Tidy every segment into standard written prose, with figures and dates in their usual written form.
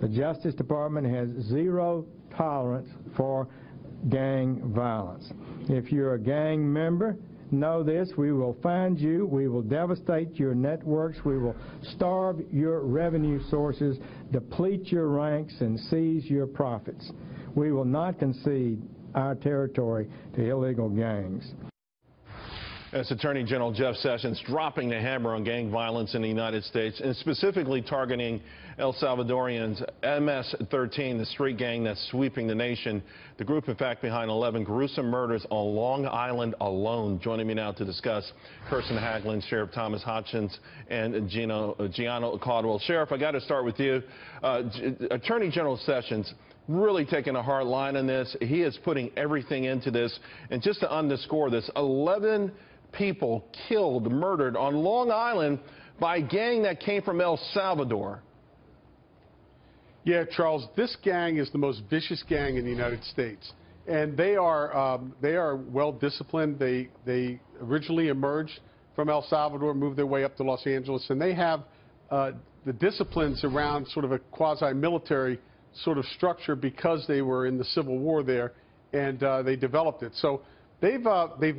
The Justice Department has zero tolerance for gang violence. If you're a gang member, know this: we will find you, we will devastate your networks, we will starve your revenue sources, deplete your ranks, and seize your profits. We will not concede our territory to illegal gangs. That's Attorney General Jeff Sessions dropping the hammer on gang violence in the United States, and specifically targeting El Salvadorians. MS-13, the street gang that's sweeping the nation. The group, in fact, behind 11 gruesome murders on Long Island alone. Joining me now to discuss, Kirsten Haglund, Sheriff Thomas Hodgson, and Gianno Caldwell. Sheriff, I got to start with you. Attorney General Sessions really taking a hard line on this. He is putting everything into this. And just to underscore this, 11 people killed, murdered on Long Island by a gang that came from El Salvador. Yeah, Charles, this gang is the most vicious gang in the United States, and they are well disciplined. They originally emerged from El Salvador, moved their way up to Los Angeles, and they have the disciplines around sort of a quasi-military sort of structure because they were in the Civil War there, and they developed it. So they've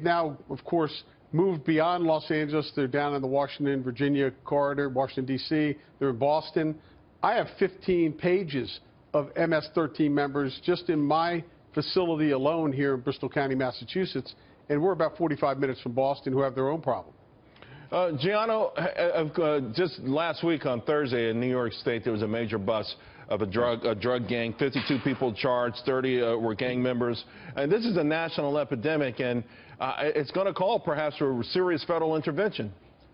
now, of course, moved beyond Los Angeles. They're down in the Washington, Virginia corridor, Washington, D.C. They're in Boston. I have 15 pages of MS-13 members just in my facility alone here in Bristol County, Massachusetts, and we're about 45 minutes from Boston, who have their own problem. Gianno, just last week on Thursday in New York State, there was a major bust of a drug gang. 52 people charged, 30 were gang members. And this is a national epidemic, and it's going to call perhaps for serious federal intervention.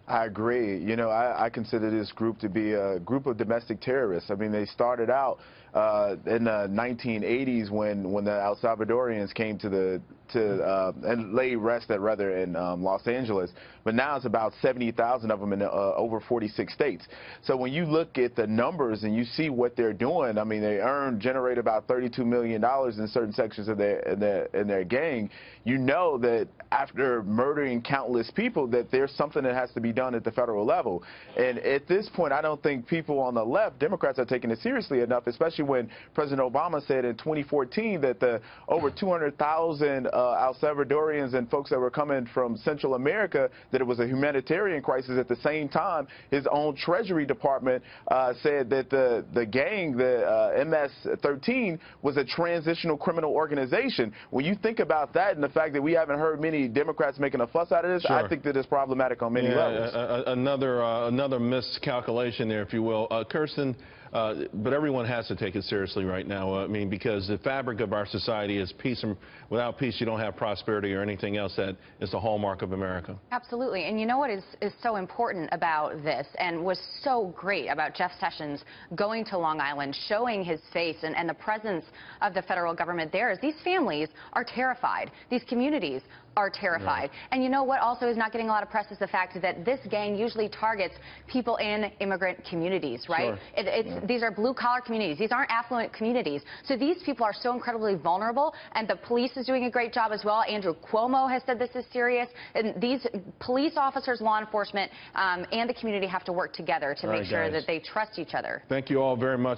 I agree. You know, I consider this group to be a group of domestic terrorists. I mean, they started out in the 1980s when the El Salvadorians came and laid rest at rather in Los Angeles, but now it's about 70,000 of them in over 46 states. So when you look at the numbers and you see what they're doing, I mean, they generate about $32 million in certain sections of their gang. You know that after murdering countless people, that there's something that has to be done at the federal level. And at this point, I don't think people on the left, Democrats, are taking it seriously enough, especially when President Obama said in 2014 that the over 200,000 El Salvadorians and folks that were coming from Central America, that it was a humanitarian crisis. At the same time, his own Treasury Department said that the gang, the MS-13, was a transitional criminal organization. When you think about that and the fact that we haven't heard many Democrats making a fuss out of this, sure, I think that it's problematic on many levels. Another miscalculation there, if you will. Kirsten, but everyone has to take it seriously right now. I mean, because the fabric of our society is peace, and without peace you don't have prosperity or anything else that is the hallmark of America. Absolutely. And you know what is so important about this and was so great about Jeff Sessions going to Long Island, showing his face and the presence of the federal government there, is these families are terrified. These communities are terrified. Yeah. And you know what also is not getting a lot of press is the fact that this gang usually targets people in immigrant communities, right? Sure. These are blue-collar communities. These aren't affluent communities. So these people are so incredibly vulnerable, and the police is doing a great job as well. Andrew Cuomo has said this is serious. And these police officers, law enforcement, and the community have to work together to make sure that they trust each other. Thank you all very much.